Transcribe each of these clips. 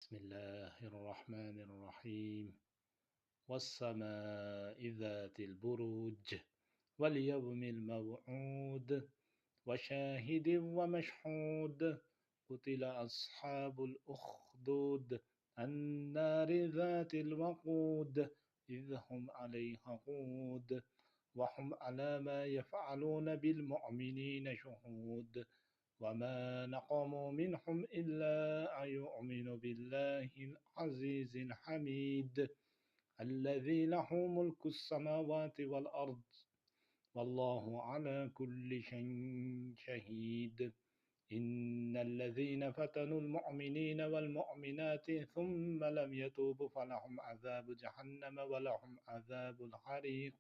بسم الله الرحمن الرحيم والسماء ذات البروج واليوم الموعود وشاهد ومشهود قتل أصحاب الأخدود النار ذات الوقود إذ هم عليها قود وهم على ما يفعلون بالمؤمنين شهود وما نقموا منهم إلا أن يؤمنوا بالله العزيز الحميد الذي له ملك السماوات والأرض والله على كل شيء شهيد إن الذين فتنوا المؤمنين والمؤمنات ثم لم يتوبوا فلهم عذاب جهنم ولهم عذاب الحريق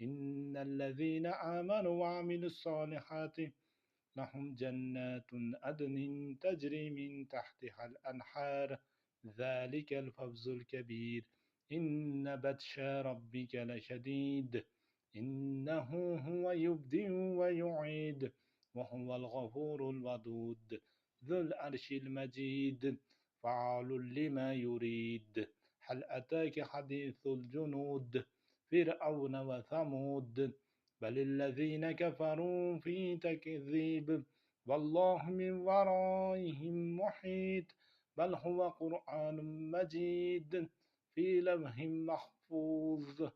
إن الذين آمنوا وعملوا الصالحات لهم جنات عدن تجري من تحتها الأنهار ذلك الفوز الكبير إن بطش ربك لشديد إنه هو يبدئ ويعيد وهو الغفور الودود ذو العرش المجيد فعال لما يريد هل أتاك حديث الجنود فرعون وثمود بل الذين كفروا في تكذيب والله من ورائهم محيط بل هو قرآن مجيد في لوح محفوظ